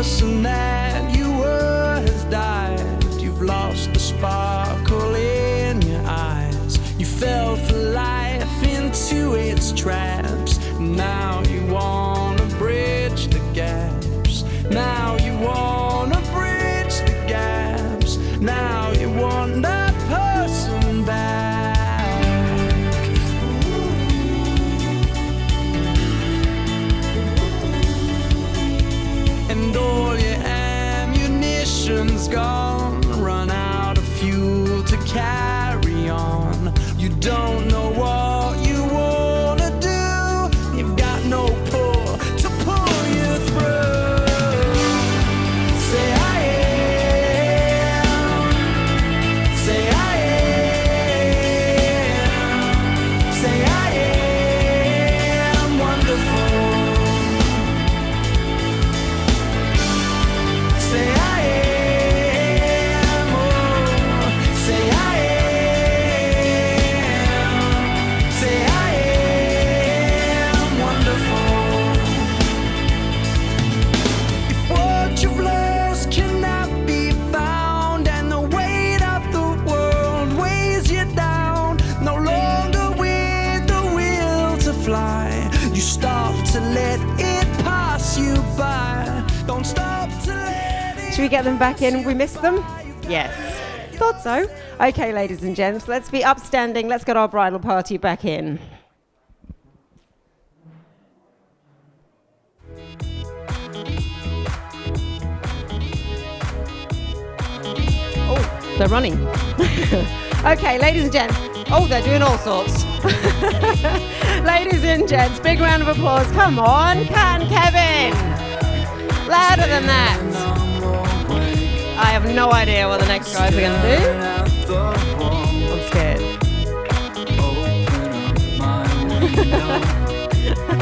person that you were has died. You've lost the sparkle in your eyes. You fell for life into its traps. Now you wanna bridge the gaps. Now you wanna bridge the gaps. Now you want that person back. And all your ammunition's gone, run out of fuel to carry on. You don't know what you wanna do. You've got no pull to pull you through. Say I am. Say I am. Say I am wonderful. Say I am. Oh, say I am. Say I am wonderful. If what you've lost cannot be found, and the weight of the world weighs you down, no longer with the will to fly, you stop to let it pass you by. Don't stop to let it. Should we get them back in? We missed them? Yes. Thought so. Okay, ladies and gents, let's be upstanding. Let's get our bridal party back in. Oh, they're running. Okay, ladies and gents. Oh, they're doing all sorts. Ladies and gents, big round of applause. Come on, can Kevin? Louder than that. I have no idea what the next guys are going to do. I'm scared.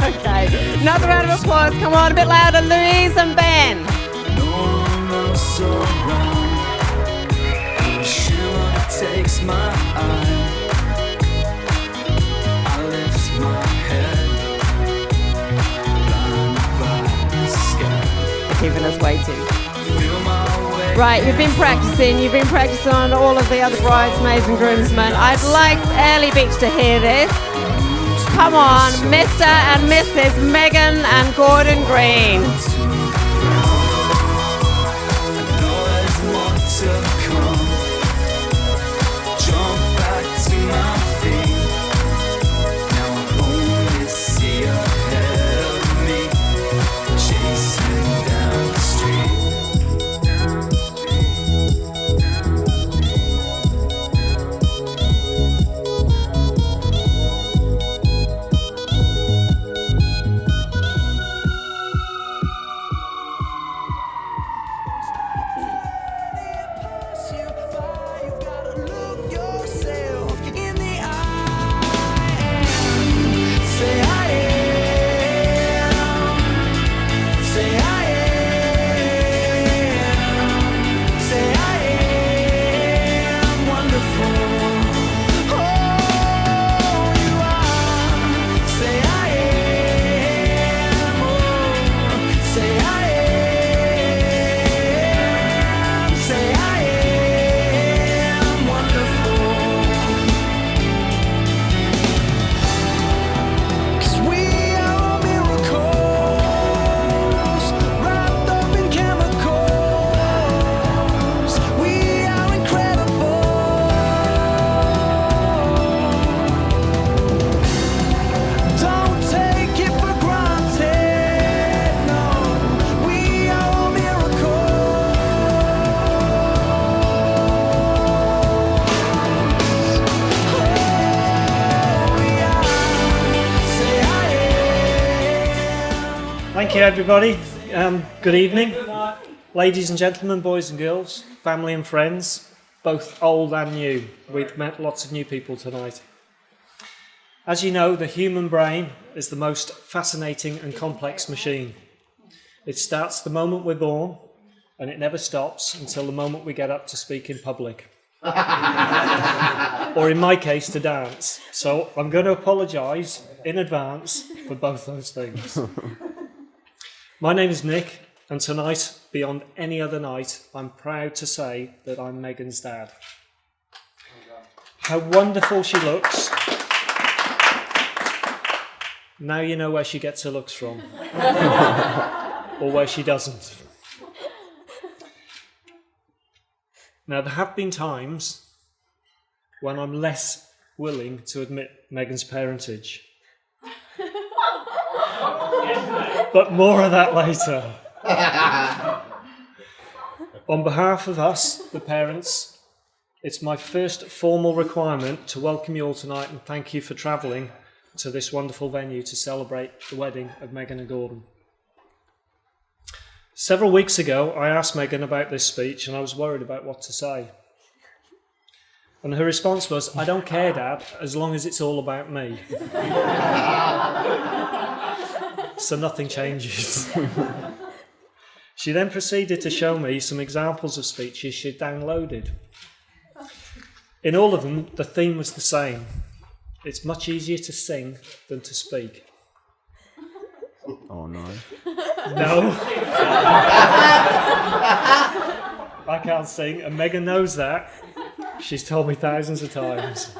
Okay, another round of applause. Come on, a bit louder, Louise and Ben. Takes my eye. I lift my head, blinded by the sky. They're keeping us waiting. Feel my way. Right, you've been practicing on all of the other bridesmaids and groomsmen. I'd like Airlie Beach to hear this. Come on, Mr. and Mrs. Megan and Gordon Green. I know there's more to come. Jump back to my feet. Now I only see ahead of me, chasing down the street. You've gotta look yourself in the eye. Say I am. Say I am. Say I am wonderful. Oh, you are. Say I am. Oh, say I am. Say I am wonderful. 'Cause we are miracles, wrapped up in chemicals. We are incredible. Don't take it for granted. No, we are miracles. Oh, we are. Say I am. Thank you, everybody. Good evening. Ladies and gentlemen, boys and girls, family and friends, both old and new. We've met lots of new people tonight. As you know, the human brain is the most fascinating and complex machine. It starts the moment we're born, and it never stops until the moment we get up to speak in public. Or in my case, to dance. So I'm going to apologise in advance for both those things. My name is Nick, And tonight, beyond any other night, I'm proud to say that I'm Megan's dad. How wonderful she looks. Now you know where she gets her looks from. Or where she doesn't. Now, there have been times when I'm less willing to admit Megan's parentage. But more of that later. On behalf of us, the parents, it's my first formal requirement to welcome you all tonight and thank you for travelling to this wonderful venue to celebrate the wedding of Megan and Gordon. Several weeks ago, I asked Megan about this speech and I was worried about what to say. And her response was, "I don't care, Dad, as long as it's all about me." So nothing changes. She then proceeded to show me some examples of speeches she'd downloaded. In all of them, the theme was the same. It's much easier to sing than to speak. Oh no. No. I can't sing, and Megan knows that. She's told me thousands of times.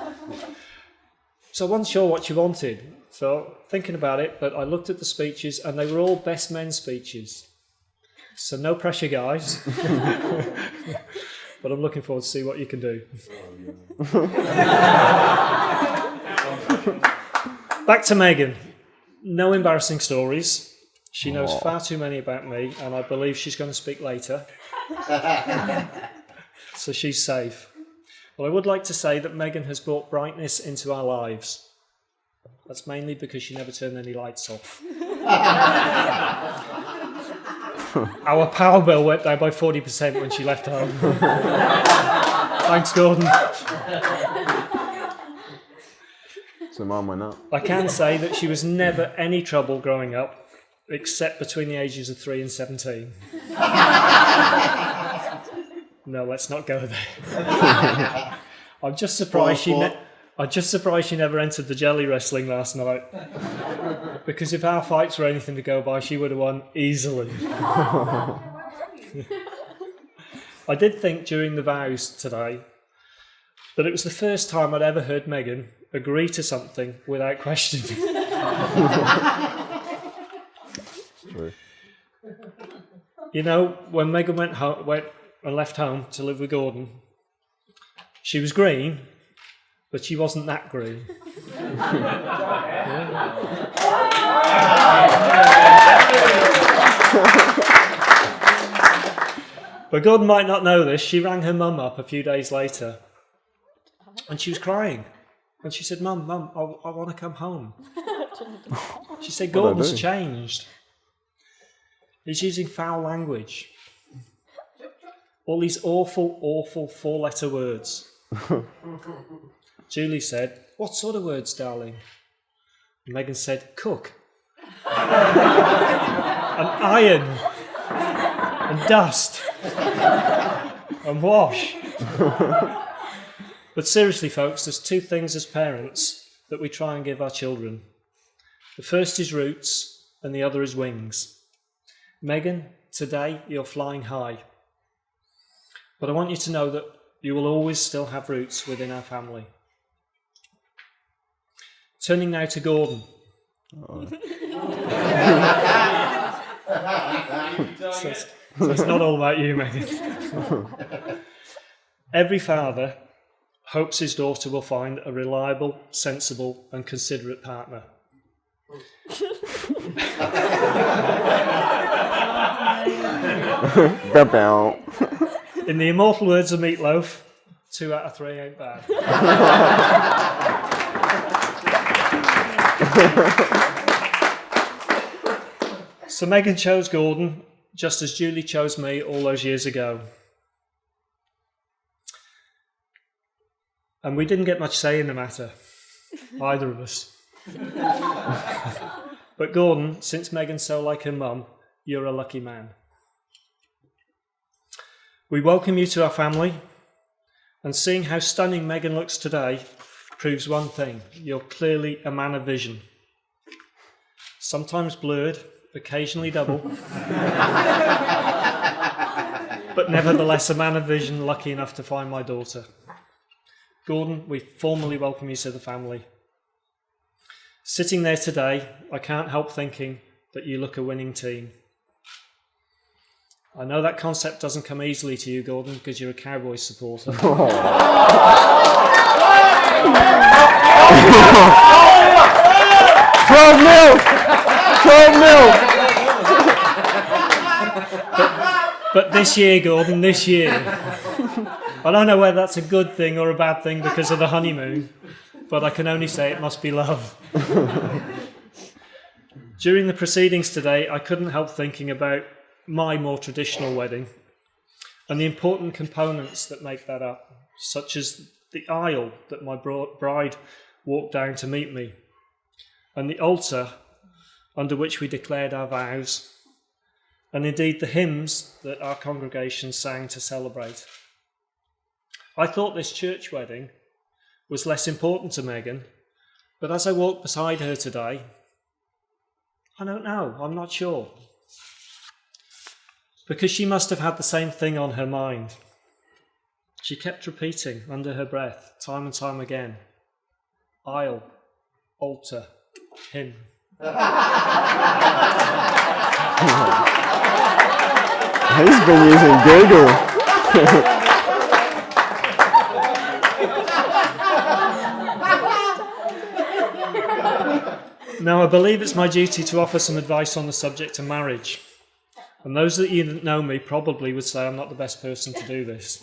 So I wasn't sure what she wanted. So thinking about it, but I looked at the speeches and they were all best men speeches. So no pressure, guys. But I'm looking forward to see what you can do. Back to Megan. No embarrassing stories. She knows far too many about me, and I believe she's going to speak later. So she's safe. Well, I would like to say that Megan has brought brightness into our lives. That's mainly because she never turned any lights off. Our power bill went down by 40% when she left home. Thanks, Gordon. So mine went up. I can say that she was never any trouble growing up, except between the ages of 3 and 17. No, let's not go there. I'm just surprised she never entered the jelly wrestling last night. Because if our fights were anything to go by, she would have won easily. I did think during the vows today that it was the first time I'd ever heard Megan agree to something without questioning. True. You know, when Megan went and left home to live with Gordon, she was green, but she wasn't that green. But Gordon might not know this. She rang her mum up a few days later, and she was crying. And she said, Mum, I want to come home. She said, Gordon's changed. He's using foul language. All these awful, awful 4-letter words. Julie said, what sort of words, darling? And Megan said, cook. And iron. And dust. And wash. But seriously, folks, there's 2 things as parents that we try and give our children. The first is roots, and the other is wings. Megan, today you're flying high. But I want you to know that you will always still have roots within our family. Turning now to Gordon. So it's not all about you, Megan. Every father hopes his daughter will find a reliable, sensible and considerate partner. In the immortal words of Meatloaf, 2 out of 3 ain't bad. So Megan chose Gordon, just as Julie chose me all those years ago. And we didn't get much say in the matter, either of us. But Gordon, since Megan's so like her mum, you're a lucky man. We welcome you to our family, and seeing how stunning Megan looks today proves one thing: you're clearly a man of vision. Sometimes blurred, occasionally double. but nevertheless a man of vision, lucky enough to find my daughter. Gordon, we formally welcome you to the family. Sitting there today, I can't help thinking that you look a winning team. I know that concept doesn't come easily to you, Gordon, because you're a Cowboys supporter. 12 mil! 12 mil! But this year, Gordon, this year, I don't know whether that's a good thing or a bad thing because of the honeymoon, but I can only say it must be love. During the proceedings today, I couldn't help thinking about my more traditional wedding and the important components that make that up, such as the aisle that my bride walked down to meet me, and the altar under which we declared our vows, and indeed the hymns that our congregation sang to celebrate. I thought this church wedding was less important to Megan, but as I walked beside her today, I don't know, I'm not sure. Because she must have had the same thing on her mind. She kept repeating under her breath, time and time again, aisle, altar, hymn. He's been using Google. Now, I believe it's my duty to offer some advice on the subject of marriage. And those that you that know me probably would say I'm not the best person to do this.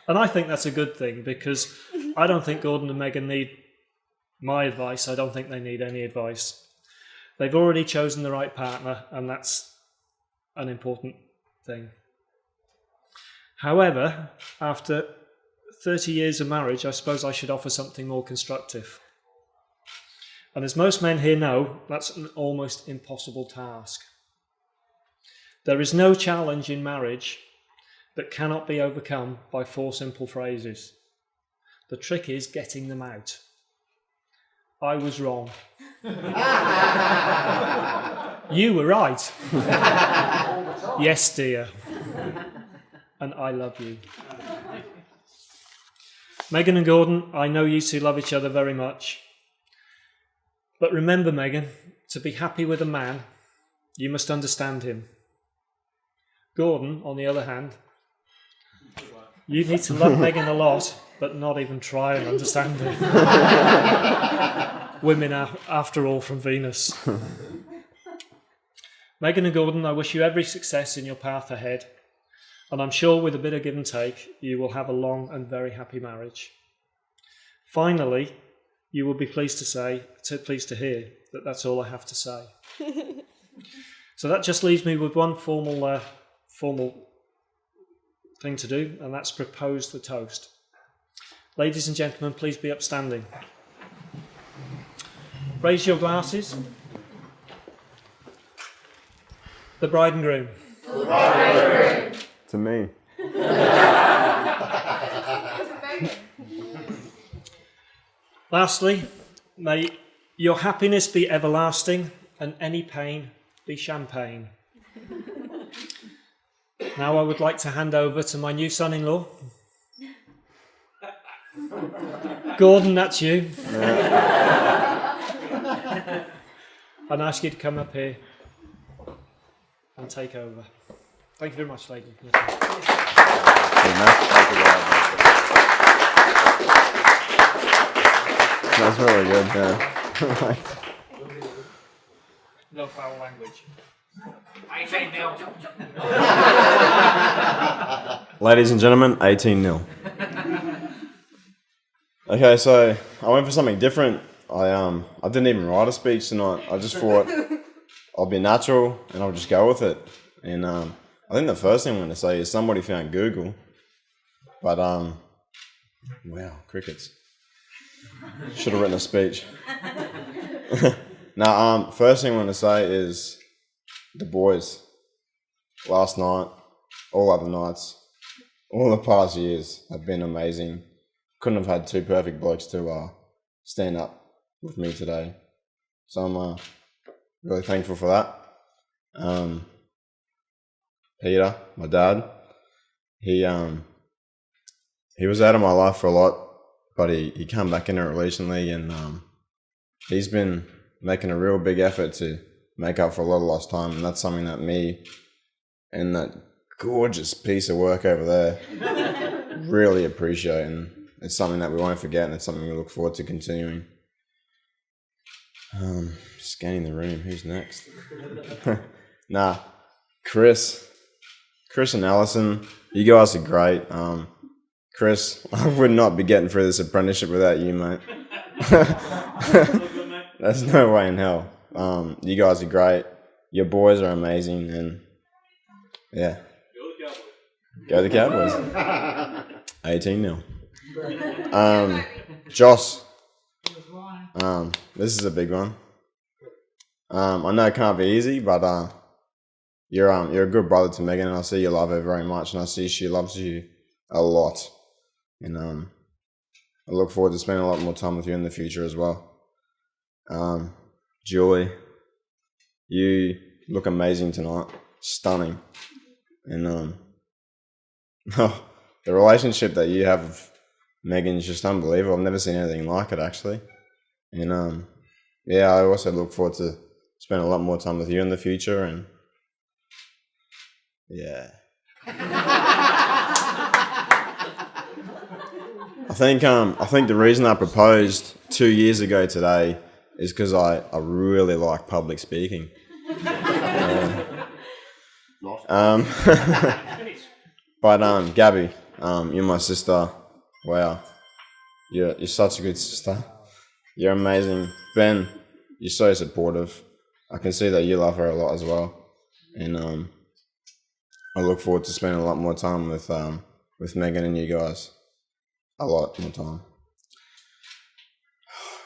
And I think that's a good thing, because I don't think Gordon and Megan need my advice. I don't think they need any advice. They've already chosen the right partner, and that's an important thing. However, after 30 years of marriage, I suppose I should offer something more constructive. And as most men here know, that's an almost impossible task. There is no challenge in marriage that cannot be overcome by 4 simple phrases. The trick is getting them out. I was wrong. You were right. Yes, dear. And I love you. Megan and Gordon, I know you two love each other very much. But remember, Megan, to be happy with a man, you must understand him. Gordon, on the other hand, you need to love Megan a lot, but not even try and understand him. Women are, after all, from Venus. Megan and Gordon, I wish you every success in your path ahead, and I'm sure with a bit of give and take, you will have a long and very happy marriage. Finally, you will be pleased to hear that that's all I have to say. So that just leaves me with one formal thing to do, and that's propose the toast. Ladies and gentlemen, please be upstanding. Raise your glasses. The bride and groom. The bride and groom. To me. Lastly, may your happiness be everlasting and any pain be champagne. Now I would like to hand over to my new son-in-law. Gordon, that's you. Yeah. I'd ask you to come up here and take over. Thank you very much, lady. That's really good, yeah. No foul language. 18-0. Ladies and gentlemen, 18-0. Okay, so I went for something different. I didn't even write a speech tonight. I just thought I'll be natural and I'll just go with it. And I think the first thing I'm going to say is somebody found Google. But, wow, crickets. Should have written a speech. Now, first thing I want to say is the boys. Last night, all other nights, all the past years have been amazing. Couldn't have had 2 perfect blokes to stand up with me today. So I'm really thankful for that. Peter, my dad. He was out of my life for a lot, but he came back in it recently, and he's been making a real big effort to make up for a lot of lost time, and that's something that me and that gorgeous piece of work over there really appreciate, and it's something that we won't forget, and it's something we look forward to continuing. Scanning the room, who's next? Nah, Chris and Allison, you guys are great. Chris, I would not be getting through this apprenticeship without you, mate. There's no way in hell. You guys are great. Your boys are amazing, and yeah. Go the Cowboys. 18-0. Josh. This is a big one. I know it can't be easy, but you're a good brother to Megan, and I see you love her very much, and I see she loves you a lot. And I look forward to spending a lot more time with you in the future as well. Julie, you look amazing tonight. Stunning. And the relationship that you have with Megan is just unbelievable. I've never seen anything like it, actually. And yeah, I also look forward to spending a lot more time with you in the future. And yeah. I think the reason I proposed 2 years ago today is because I really like public speaking. But Gabby, you're my sister. Wow, you're such a good sister. You're amazing. Ben, you're so supportive. I can see that you love her a lot as well, and I look forward to spending a lot more time with Megan and you guys. A lot more time.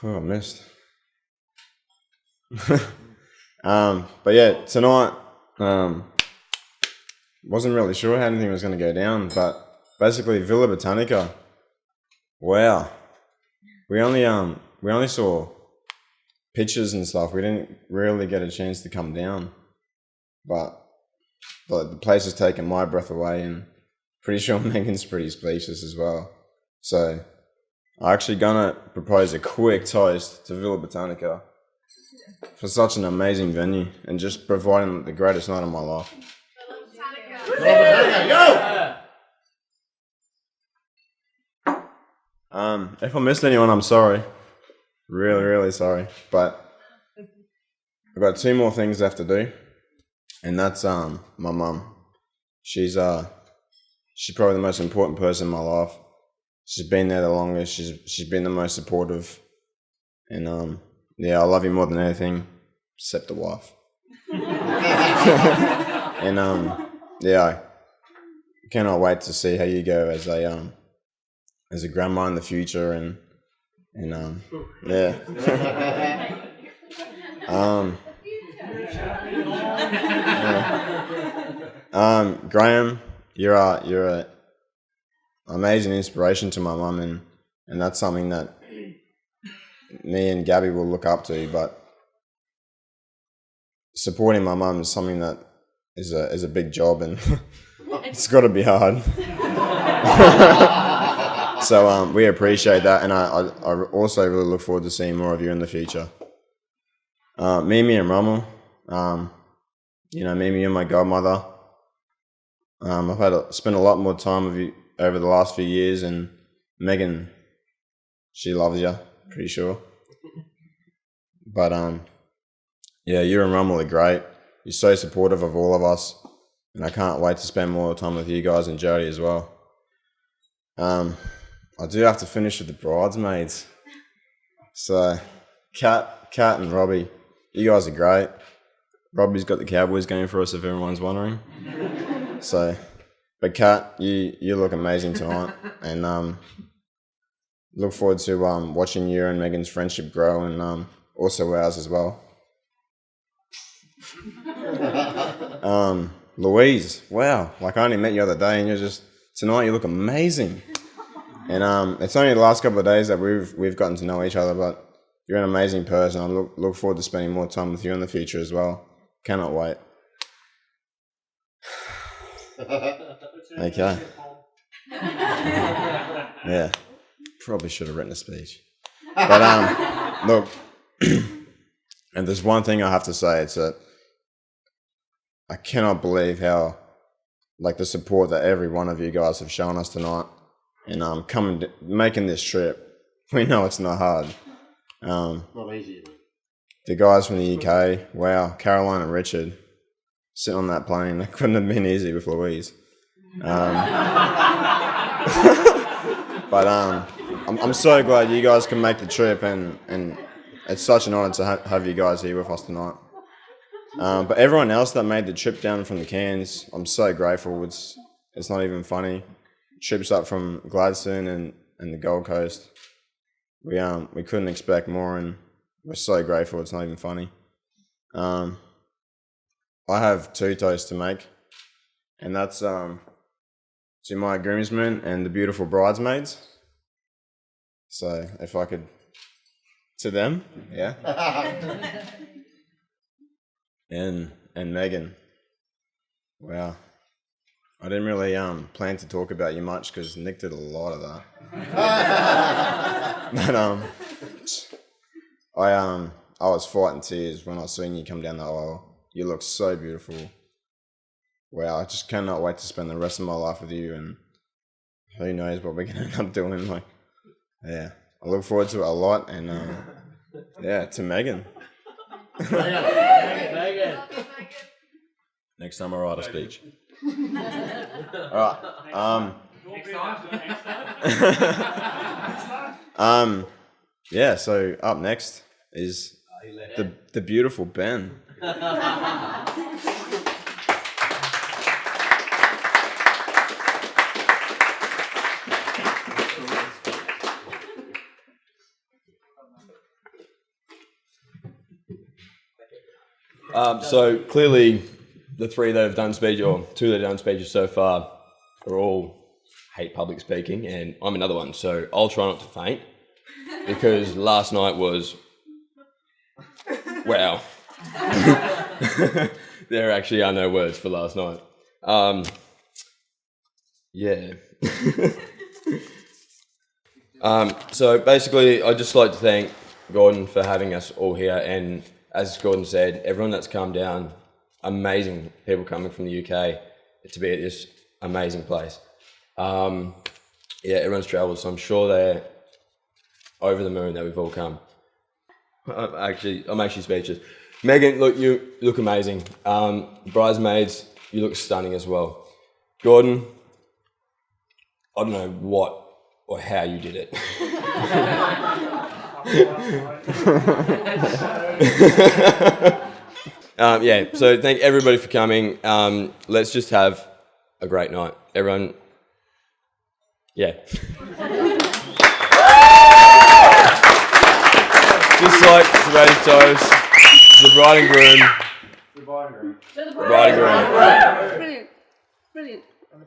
Oh, I missed. But yeah, tonight, wasn't really sure how anything was going to go down, but basically Villa Botanica, wow. We only saw pictures and stuff. We didn't really get a chance to come down, but the place has taken my breath away, and pretty sure Megan's pretty speechless as well. So I'm actually gonna propose a quick toast to Villa Botanica for such an amazing venue and just providing the greatest night of my life. If I missed anyone, I'm sorry. Really, really sorry. But I've got 2 more things left to do, and that's my mum. She's probably the most important person in my life. She's been there the longest. She's been the most supportive, and yeah, I love you more than anything, except the wife. And yeah, I cannot wait to see how you go as a grandma in the future, and yeah. Graham, you're a amazing inspiration to my mum, and that's something that me and Gabby will look up to. But supporting my mum is something that is a big job, and it's got to be hard. So we appreciate that, and I also really look forward to seeing more of you in the future. Mimi and Rommel, Mimi, you're my godmother. I've spent a lot more time with you over the last few years, and Megan, she loves you, pretty sure. But yeah, you and Rommel are great. You're so supportive of all of us, and I can't wait to spend more time with you guys and Jody as well. I do have to finish with the bridesmaids. So, Kat and Robbie, you guys are great. Robbie's got the Cowboys going for us, if everyone's wondering. So, but Kat, you look amazing tonight, and look forward to watching you and Megan's friendship grow, and also ours as well. Louise, wow, like I only met you the other day, and tonight you look amazing. And it's only the last couple of days that we've gotten to know each other, but you're an amazing person. I look forward to spending more time with you in the future as well. Cannot wait. Okay. Yeah. Probably should have written a speech. But look, and there's one thing I have to say, it's that I cannot believe how, like, the support that every one of you guys have shown us tonight, and making this trip. We know it's not hard. Not easy. The guys from the UK, wow, Caroline and Richard, sitting on that plane, that couldn't have been easy with Louise. But I'm so glad you guys can make the trip, and it's such an honour to have you guys here with us tonight. But everyone else that made the trip down from the Cairns, I'm so grateful. It's not even funny. Trips up from Gladstone and the Gold Coast, we couldn't expect more, and we're so grateful. It's not even funny. I have 2 toasts to make, and that's to my groomsmen and the beautiful bridesmaids. So if I could, to them, yeah. and Megan. Wow. I didn't really plan to talk about you much because Nick did a lot of that. But I was fighting tears when I seen you come down the aisle. You look so beautiful. Wow, I just cannot wait to spend the rest of my life with you, and who knows what we're gonna end up doing. Like, yeah, I look forward to it a lot, and yeah, to Megan. Megan. Next time I write a speech. All right. Yeah. So up next is the beautiful Ben. So clearly, the 3 that have done speech, or 2 that have done speeches so far, are all hate public speaking, and I'm another one. So I'll try not to faint, because last night was, wow. There actually are no words for last night. Yeah. So basically, I'd just like to thank Gordon for having us all here, and as Gordon said, everyone that's come down, amazing people coming from the UK to be at this amazing place. Yeah, everyone's travelled, so I'm sure they're over the moon that we've all come. I'm actually speechless. Megan, look, you look amazing. Bridesmaids, you look stunning as well. Gordon, I don't know what or how you did it. Yeah, so thank everybody for coming. Let's just have a great night. Everyone, yeah. Just like today's toast, the bride and groom. The bride and groom. Brilliant, brilliant.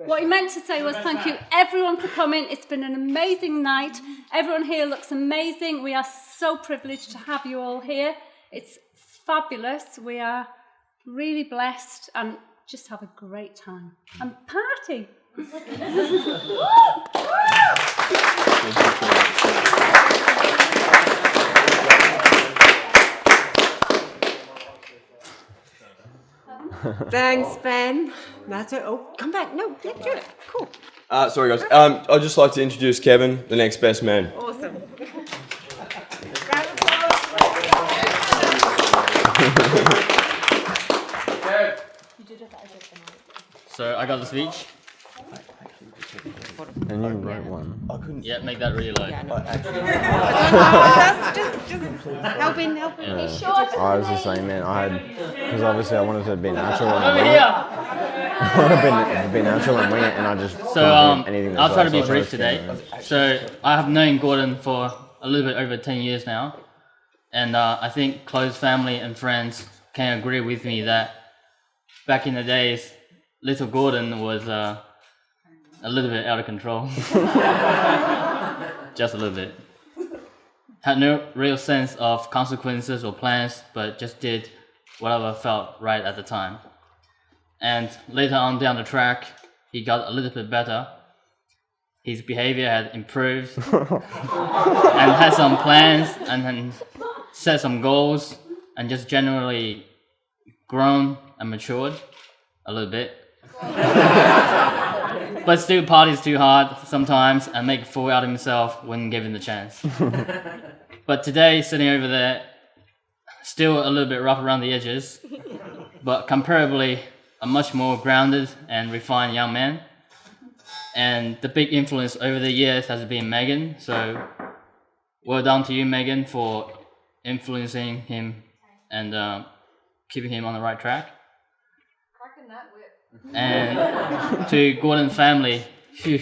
What he meant to say was thank you everyone for coming. It's been an amazing night. Everyone here looks amazing. We are so privileged to have you all here. It's fabulous. We are really blessed, and just have a great time and party. Thanks, Ben. That's it. Oh, come back. No, yeah, do it. Cool. Sorry guys, I'd just like to introduce Kevin, the next best man. Awesome. So I got the speech. And you wrote one. Yeah, make that really low. Just help in. I was just saying, man, because obviously I wanted to be natural and Over wing it. here. I wanted to be natural and wing it, and I just So anything. I'll try to be brief today. So I have known Gordon for a little bit over 10 years now, and I think close family and friends can agree with me that back in the days, little Gordon was a little bit out of control. Just a little bit. Had no real sense of consequences or plans, but just did whatever felt right at the time. And later on down the track, he got a little bit better. His behavior had improved and had some plans and then set some goals and just generally grown and matured a little bit. But still parties too hard sometimes and make a fool out of himself when given the chance. But today, sitting over there, still a little bit rough around the edges, but comparably a much more grounded and refined young man. And the big influence over the years has been Megan, so well done to you, Megan, for influencing him and keeping him on the right track. And to Gordon's family, phew,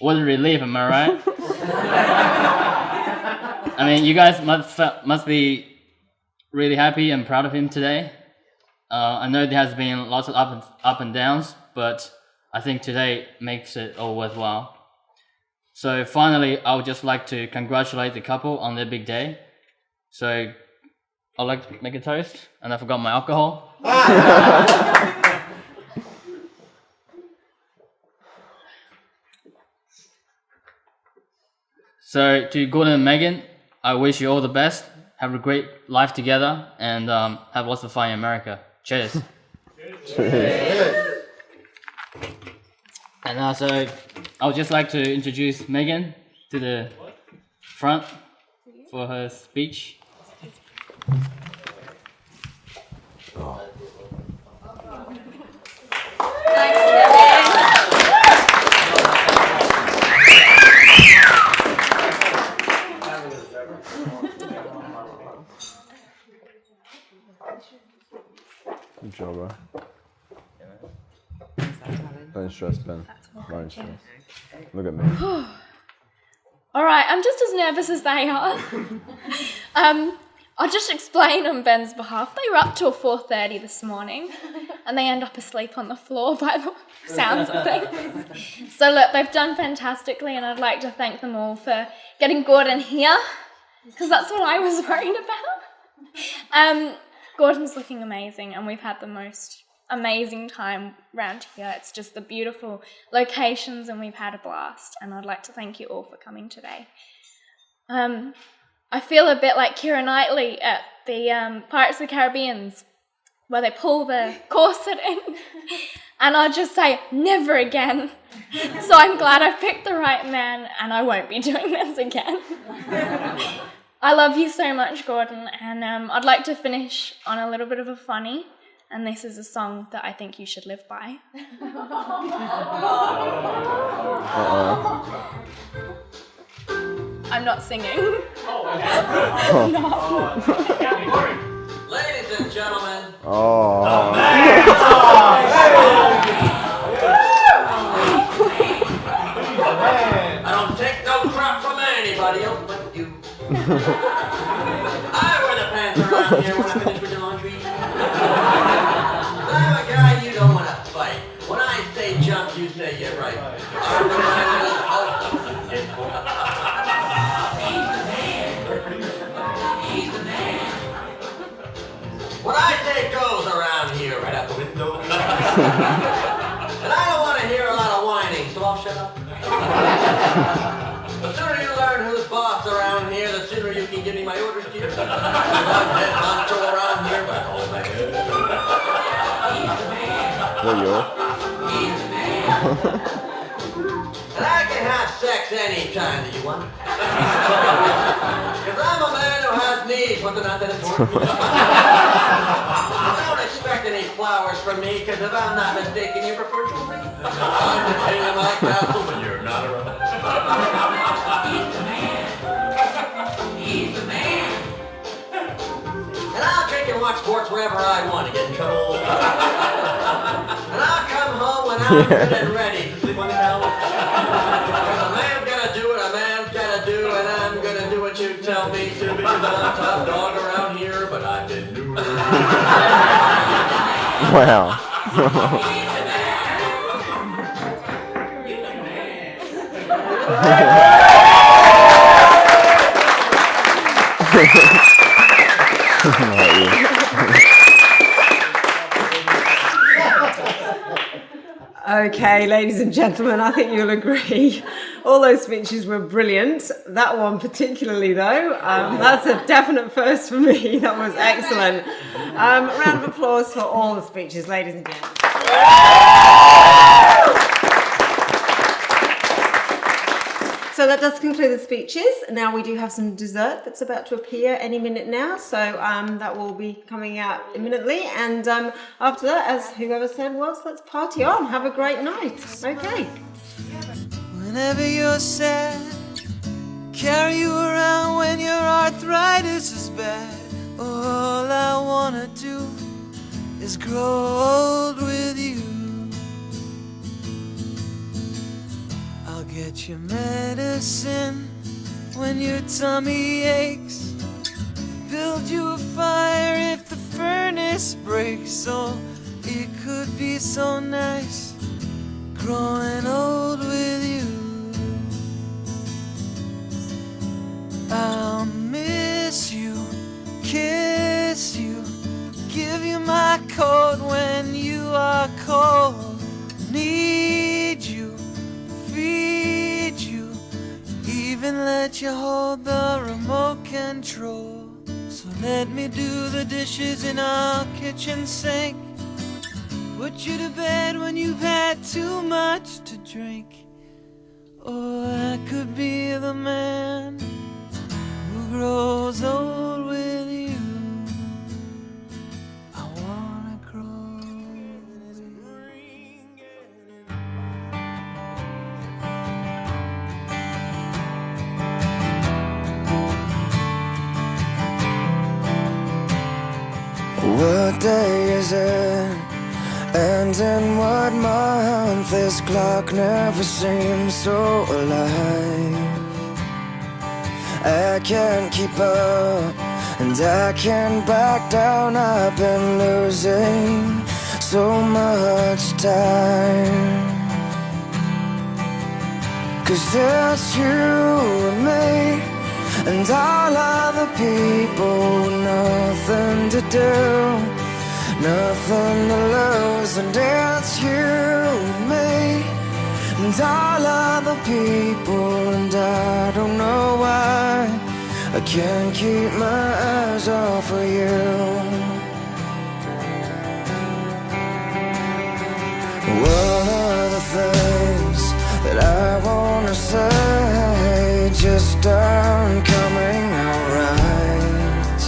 what a relief, am I right? I mean, you guys must be really happy and proud of him today. I know there has been lots of up and downs, but I think today makes it all worthwhile. So finally, I would just like to congratulate the couple on their big day. So I'd like to make a toast, and I forgot my alcohol. So to Gordon and Megan, I wish you all the best. Have a great life together and have lots of fun in America. Cheers. Cheers. And also, I would just like to introduce Megan to the front for her speech. Good job, bro. Don't stress, Ben. Don't stress. Look at me. Alright, I'm just as nervous as they are. I'll just explain on Ben's behalf. They were up till 4:30 this morning and they end up asleep on the floor by the sounds of things. So look, they've done fantastically and I'd like to thank them all for getting Gordon here because that's what I was worried about. Gordon's looking amazing and we've had the most amazing time around here. It's just the beautiful locations and we've had a blast and I'd like to thank you all for coming today. I feel a bit like Keira Knightley at the Pirates of the Caribbean where they pull the corset in and I'll just say never again. So I'm glad I've picked the right man and I won't be doing this again. I love you so much, Gordon, and I'd like to finish on a little bit of a funny, and this is a song that I think you should live by. I'm not singing. Ladies and gentlemen. I don't take no crap from anybody else but you. I wear the pants around here when I finish with the laundry. I'm a guy you don't want to fight. When I say jump, you say you're right. I'm the man with the He's the man. What I say goes around here, right out the window. And I don't want to hear a lot of whining, so I'll shut up. The sooner you learn who's boss around here, the sooner you can give me my orders, dear. I'm head honcho around here, but hold my head. There you are. And I can have sex anytime that you want. Because I'm a man who has needs, but they're not that important. Don't expect any flowers from me, because if I'm not mistaken, you prefer jewelry. I'm the king of my castle when you're not around. He's the man. And I'll drink and watch sports wherever I want to get in trouble. And I'll come home when I'm good and ready to sleep on the couch. Because a man's gotta do what a man's gotta do, and I'm gonna do what you tell me to, because I'm top dog around here, but I didn't do it. Wow. Okay, ladies and gentlemen, I think you'll agree. All those speeches were brilliant. That one particularly, though, that's a definite first for me. That was excellent. Round of applause for all the speeches, ladies and gentlemen. So that does conclude the speeches. Now we do have some dessert that's about to appear any minute now. So that will be coming out imminently. And after that, as whoever said was, let's party on. Have a great night. Okay. Whenever you're sad, carry you around when your arthritis is bad. All I wanna do is grow old with you. I'll get you medicine when your tummy aches. Build you a fire if the furnace breaks. Oh, it could be so nice growing old with you. I'll miss you, kiss you, give you my coat when you are cold. Need you, feed you, even let you hold the remote control. So let me do the dishes in our kitchen sink, put you to bed when you've had too much to drink. Or I could be the man who grows old with you. I wanna grow with you. What day is it? And in what month? This clock never seems so alive. I can't keep up, and I can't back down. I've been losing so much time. 'Cause it's you and me, and all other people, nothing to do, nothing to lose. And it's you and me, and all other people, and I don't know why I can't keep my eyes off of you. One of the things that I wanna say just aren't coming out right.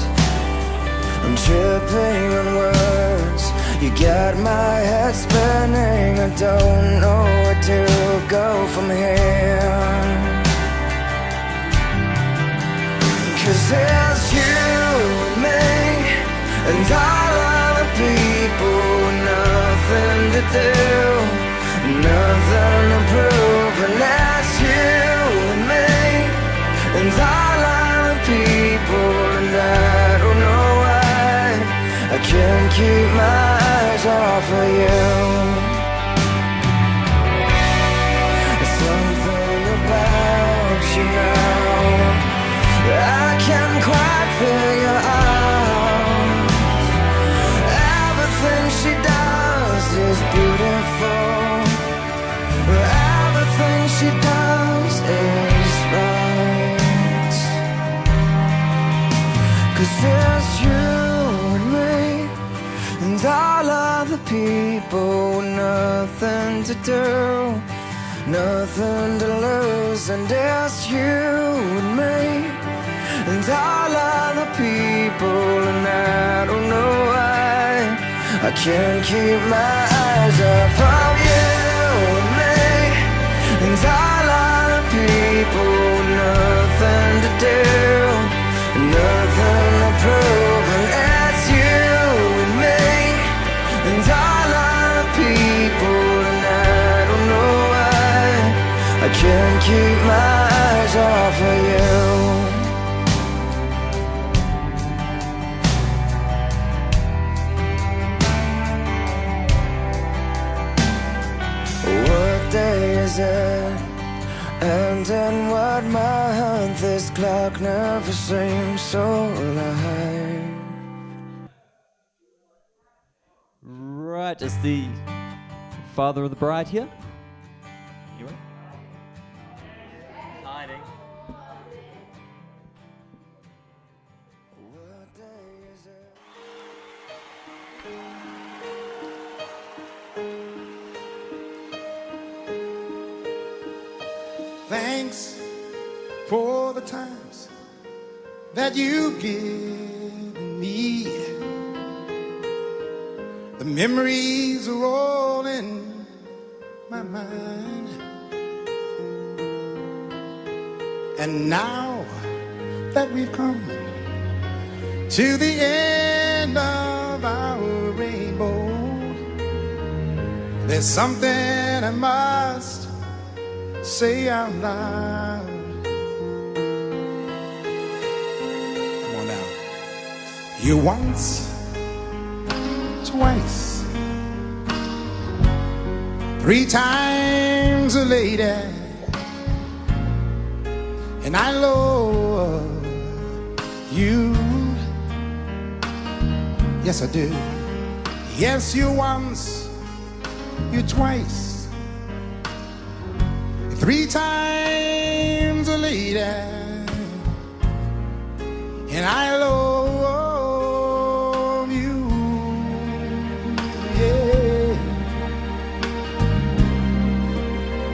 I'm tripping on words, you got my head spinning. I don't know where to go from here. 'Cause it's you and me, and all other people, nothing to do, nothing to prove. And that's you and me, and all other people, and I don't know why I can't keep my eyes off of you. There's something about you now I can't quite figure out. Everything she does is beautiful. Everything she does is right. 'Cause it's you and me, and all other people, nothing to do, nothing to lose. And it's you and me, and all other people, and I don't know why I can't keep my eyes off of you and me, and all other people, nothing to do, nothing to prove. And it's you and me, and all other people, and I don't know why I can't keep my eyes off of you. What day is it? And in what month? This clock never seems so alive. Right, as the father of the bride here. You in? Hiding. Thanks for the times that you've given me. The memories are all in my mind. And now that we've come to the end of our rainbow, there's something I must say out loud. Come on now. You once, twice, 3 times a lady, and I love you. Yes, I do. Yes, you once, you twice, 3 times a lady, and I love you. Yeah,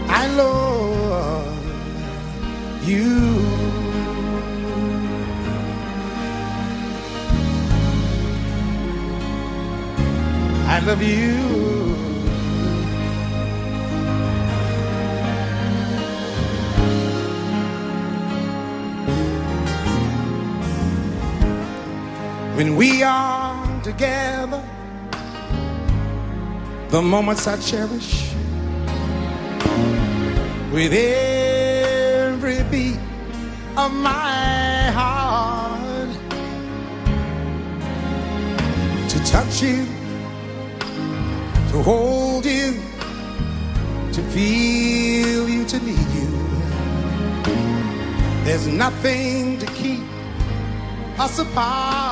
I love you. I love you. When we are together, the moments I cherish, with every beat of my heart, to touch you, to hold you, to feel you, to need you. There's nothing to keep us apart.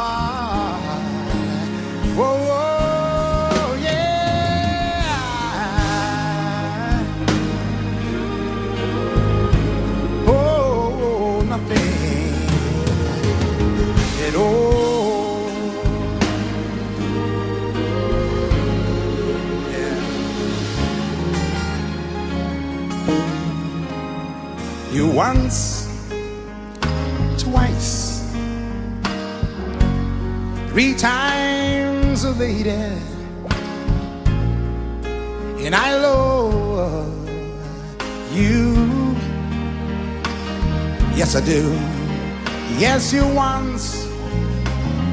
Whoa, whoa, yeah. Oh, nothing at all. Yeah. You once, twice, 3 times a lady, and I love you. Yes, I do. Yes, you once,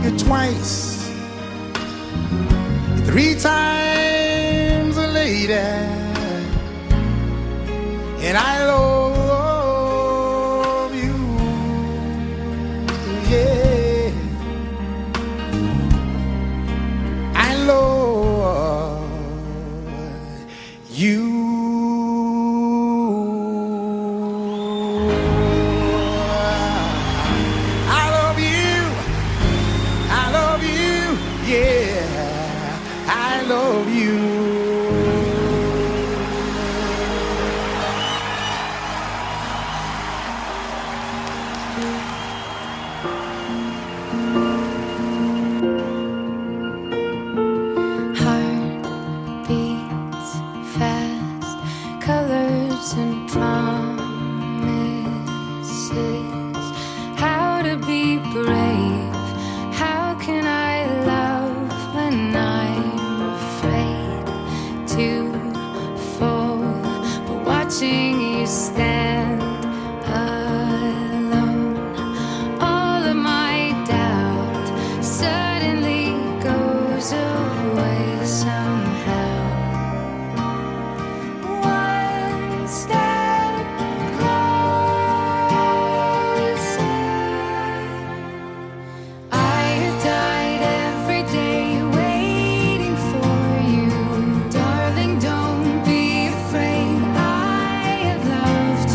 you twice, 3 times a lady, and I love you. Yeah. You. I love you. I love you. Yeah, I love you. Loved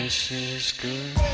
This is good.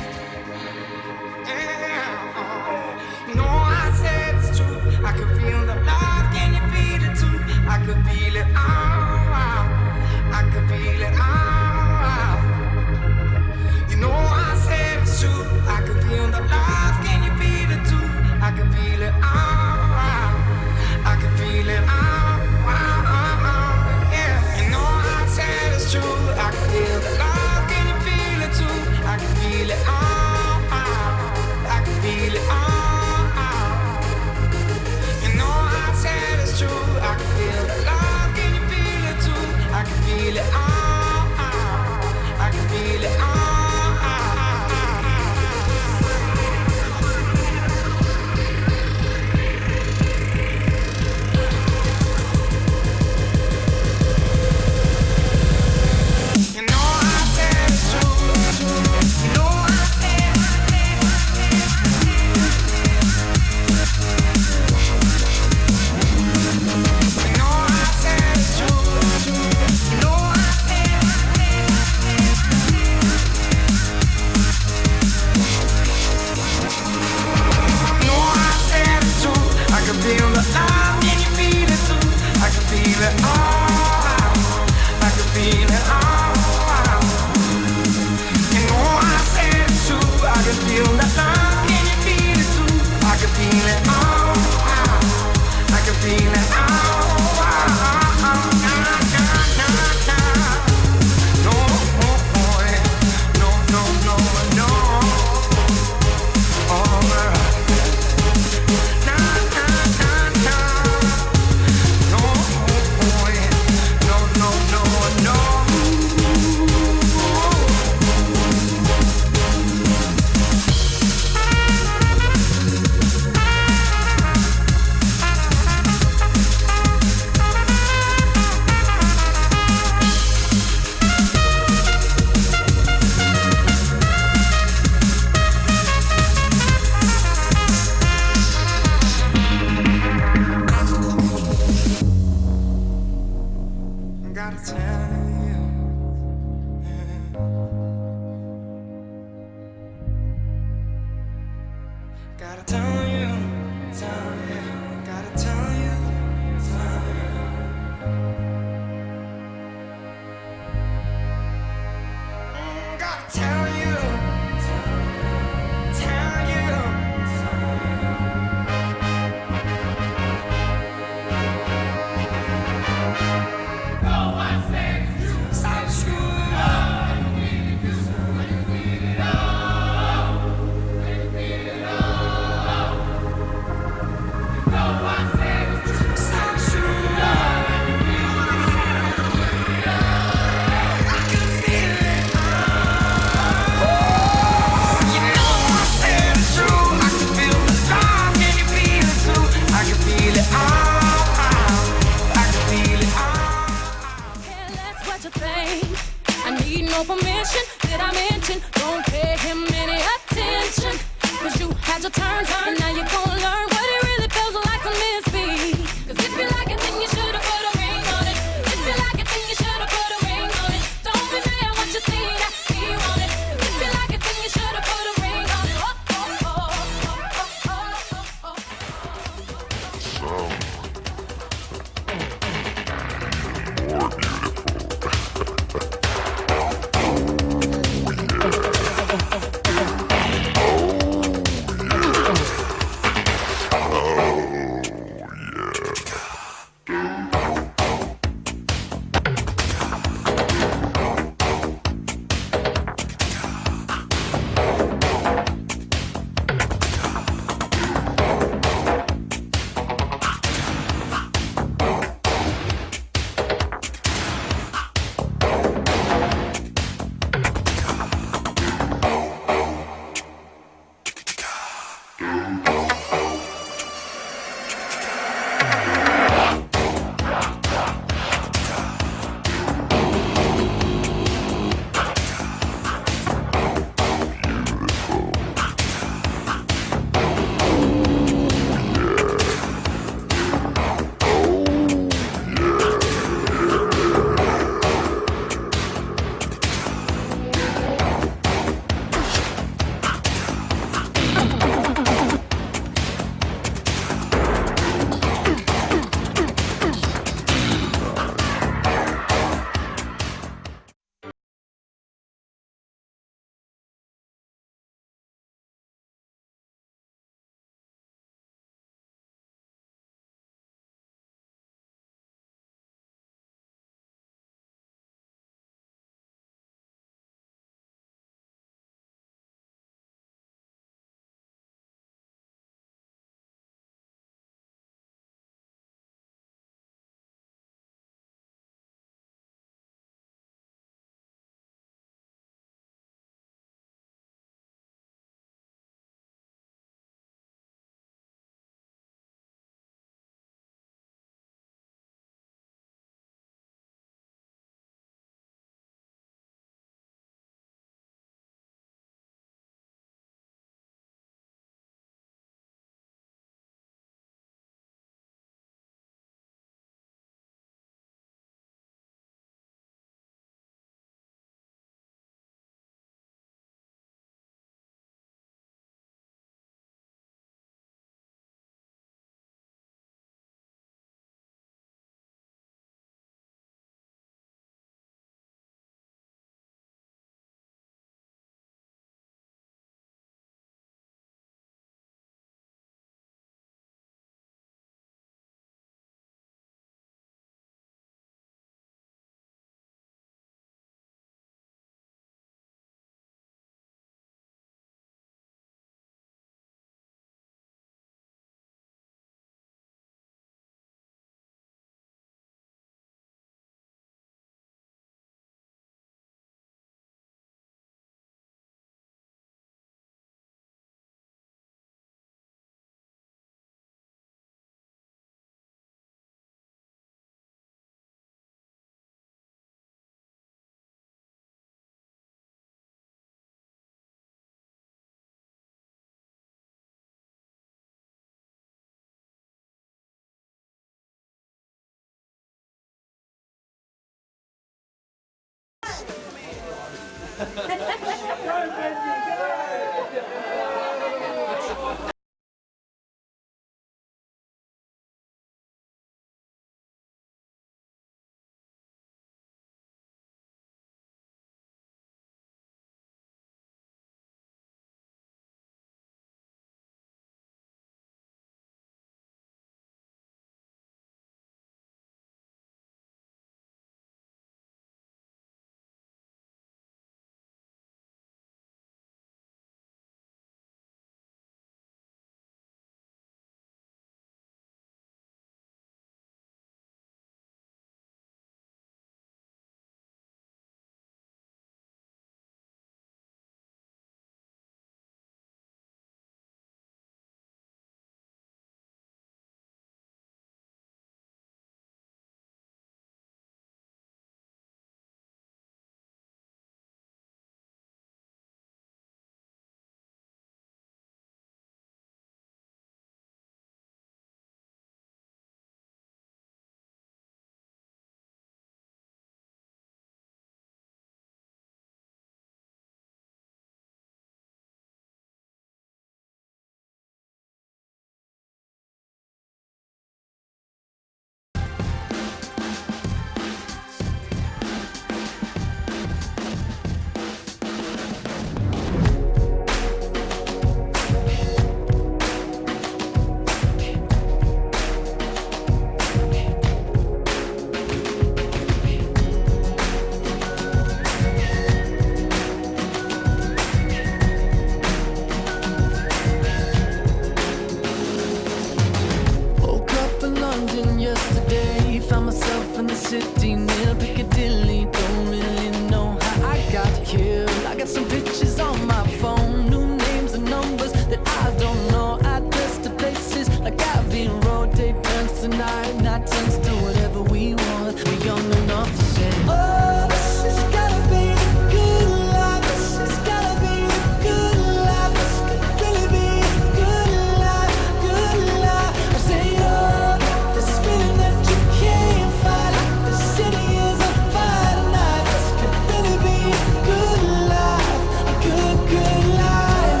Woke up in London yesterday, found myself in the city near Piccadilly. Don't really know how I got here. I got some pictures on my phone, new names and numbers that I don't know. Address to places like Abbey Road. Day turns to night, night turns to whatever we want. We're young enough to say, oh, this has gotta be the good life. This has gotta be the good life. This could really be the good life, good life. I say, oh, this feeling that you can't fight. Like the city is on fire tonight. This could really be a good life, a good, good life.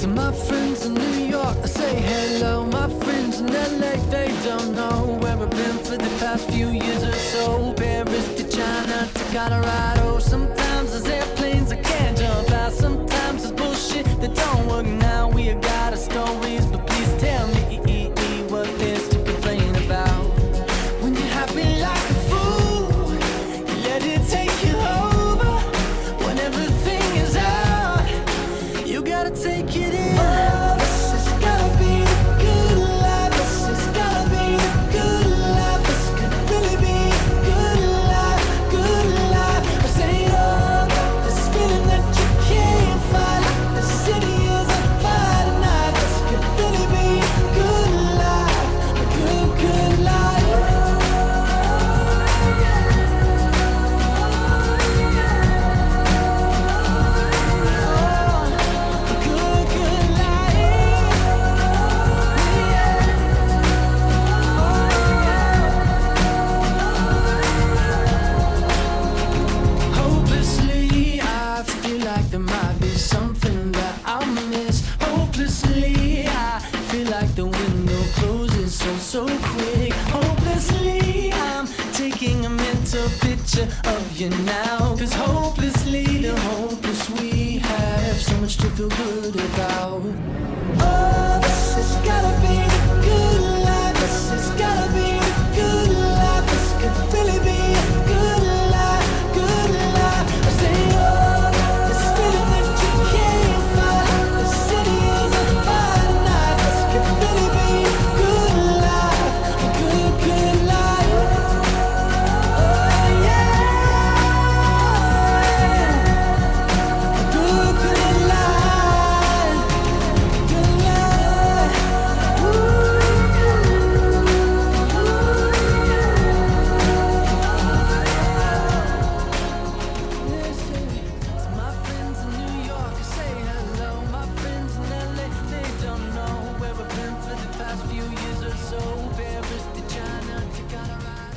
To my friends in New York, I say hello. My friends in LA, they don't know where I've been for the past few years or so. Paris to China to Colorado. Sometimes there's airplanes I can't jump out. Sometimes there's bullshit that don't work now. We got our stories, but please tell me what there's to complain about. When you're happy like a fool, you let it take you over. When everything is out, you gotta take it in. Oh, this has gotta be the good life. This has gotta be the good life. This could really be a good life, good life. I say, oh, this feeling that you can't fight. Like the city is on fire tonight. This could really be a good life, a good, good life. Hopelessly, I feel like there might be something that I miss. Hopelessly, I feel like the window closes so quick. Hopelessly, I'm taking a mental picture of you now. 'Cause hopelessly, the hopeless we have so much to feel good about. Oh, this has gotta be the good life. This has gotta be the good life. This could really be a good life, good life. I say, oh, this feeling that you can't fight. The city is on fire tonight. This could really be a good life, a good, good life. Oh, yeah, a good, good life. last few years or so, Paris to China to Colorado.